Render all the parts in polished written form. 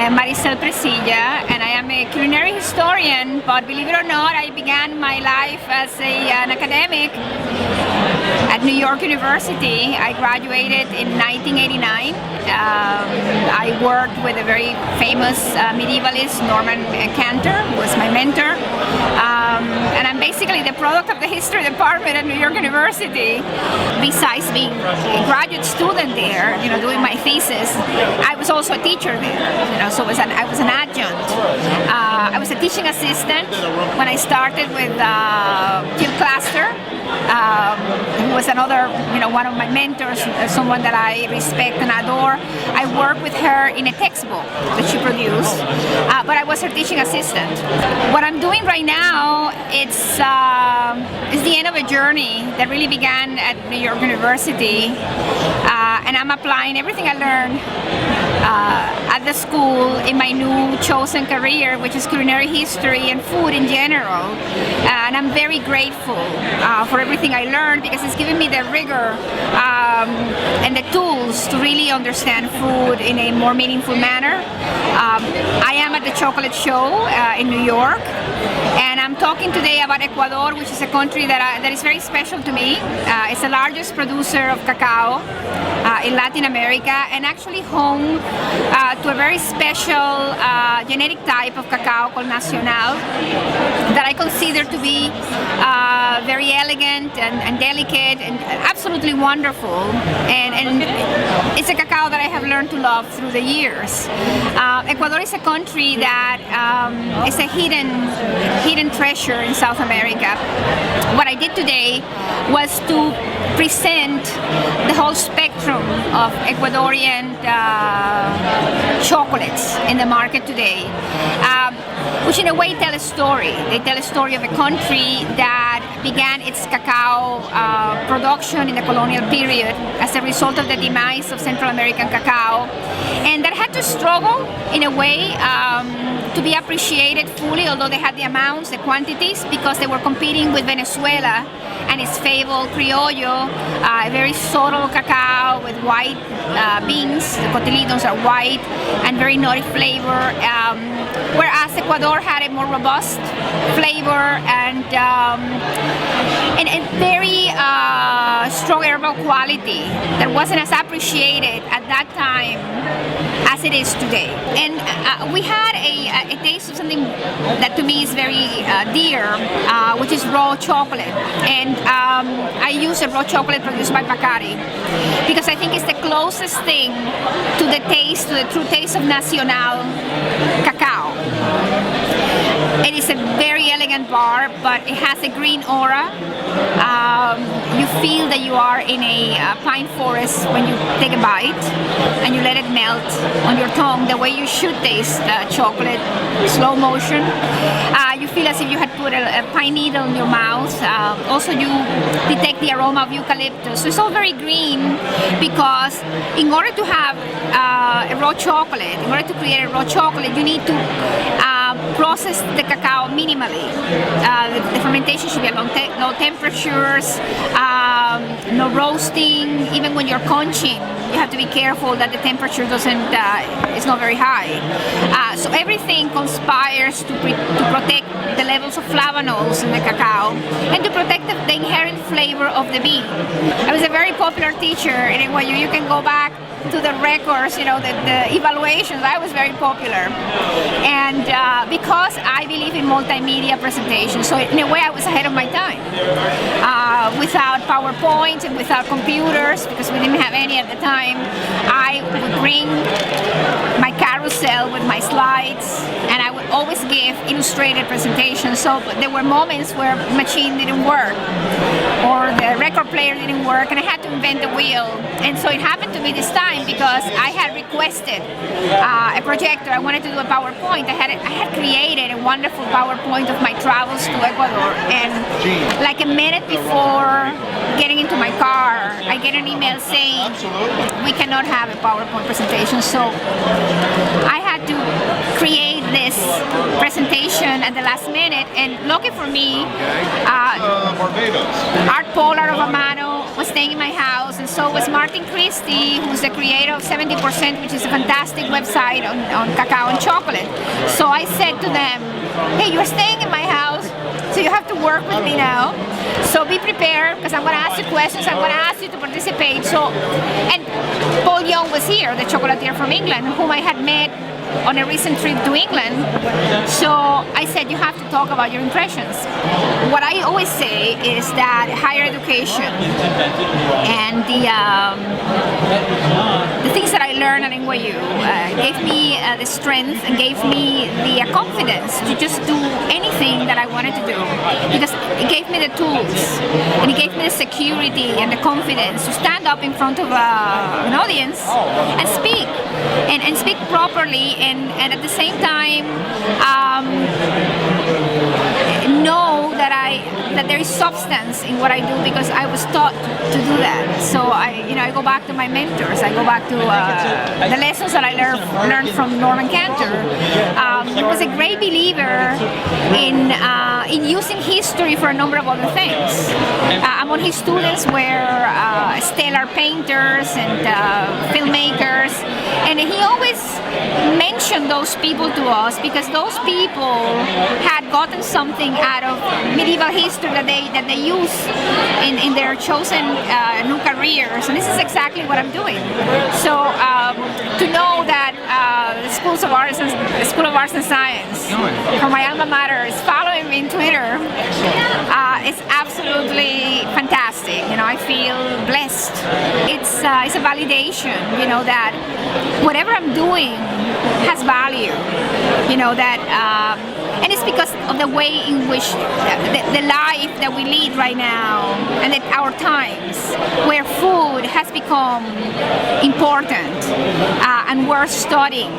I am Maricel Presilla, and I am a culinary historian, but believe it or not, I began my life as an academic at New York University. I graduated in 1989. I worked with a very famous medievalist, Norman Cantor, who was my mentor. And I'm basically the product of the history department at New York University. Besides being a graduate student there, doing my thesis, I was also a teacher there. So I was an adjunct. I was a teaching assistant when I started with Jill Cluster, who was another, one of my mentors, someone that I respect and adore. I worked with her in a textbook that she produced, but I was her teaching assistant. What I'm doing right now, it's the end of a journey that really began at New York University, and I'm applying everything I learned at the school in my new chosen career, which is culinary history and food in general. And I'm very grateful for everything I learned, because it's given me the rigor and the tools to really understand food in a more meaningful manner. I am at the Chocolate Show in New York, and I'm talking today about Ecuador, which is a country that is very special to me. It's the largest producer of cacao in Latin America, and actually home to a very special genetic type of cacao called Nacional that I consider to be very elegant and delicate and absolutely wonderful. And it's a cacao that I have learned to love through the years. Ecuador is a country that is a hidden treasure in South America. What I did today was to present the whole spectrum of Ecuadorian chocolates in the market today, which in a way tell a story. They tell a story of a country that began its cacao production in the colonial period as a result of the demise of Central American cacao, and that had to struggle in a way to be appreciated fully, although they had the amounts, the quantities, because they were competing with Venezuela and its fabled criollo, a very subtle cacao with white beans. The cotyledons are white and very nutty flavor, whereas Ecuador had a more robust flavor and very strong herbal quality that wasn't as appreciated at that time as it is today. And we had a taste of something that to me is very dear, which is raw chocolate. And I use a raw chocolate produced by Bacari because I think it's the closest thing to the taste, to the true taste of Nacional cacao. It is a very elegant bar, but it has a green aura. You feel that you are in a pine forest when you take a bite and you let it melt on your tongue the way you should taste chocolate, slow motion. You feel as if you had put a pine needle in your mouth. Also, you detect the aroma of eucalyptus. So it's all very green, because in order to have a raw chocolate, in order to create a raw chocolate, you need to process the cacao minimally. The fermentation should be at low temperatures, no roasting. Even when you're conching, you have to be careful that the temperature is not very high. So everything conspires to protect the levels of flavonols in the cacao and to protect the inherent flavor of the bean. I was a very popular teacher in NYU. You can go back to the records, the evaluations. I was very popular, and because I believe in multimedia presentation, so in a way I was ahead of my time. Without PowerPoint and without computers, because we didn't have any at the time, I would bring my carousel with my slides, and I would always give illustrated presentations. So there were moments where machine didn't work or the record player didn't work, and I had to invent the wheel. And so it happened to me this time because I had requested a projector. I wanted to do a PowerPoint. I had created a wonderful PowerPoint of my travels to Ecuador, and like a minute before getting into my car, I get an email saying we cannot have a PowerPoint presentation. So I had to create this presentation at the last minute, and lucky for me, Art Pollard of Amano was staying in my house, and so was Martin Christie, who's the creator of 70%, which is a fantastic website on cacao and chocolate. So I said to them, hey, you're staying in my house, so you have to work with me now. So be prepared, because I'm going to ask you questions. I'm going to ask you to participate. So, and Paul Young was here, the chocolatier from England, whom I had met on a recent trip to England. So I said, you have to talk about your impressions. What I always say is that higher education and the things that I learned at NYU gave me the strength and gave me the confidence to just do anything that I wanted to do, because it gave me the tools and it gave me the security and the confidence to stand up in front of an audience and speak and speak properly, and at the same time know that there is substance in what I do, because I was taught to do that. So I go back to my mentors. I go back to the lessons that I learned from Norman Cantor. He was a great believer in using history for a number of other things. Among his students were stellar painters and filmmakers, and he always mentioned those people to us because those people had gotten something out of medieval history that they use in their chosen new careers, and this is exactly what I'm doing. So to know that the School of Arts and Science from my alma mater is following me on Twitter, it's absolutely fantastic. I feel blessed. It's a validation, that whatever I'm doing has value. And it's because of the way in which the life that we lead right now, and that our times where food has become important and worth studying.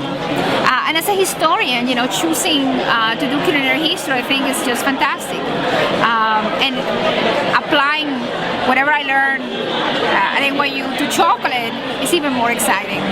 And as a historian, choosing to do culinary history, I think is just fantastic. And applying whatever I learned at NYU to chocolate is even more exciting.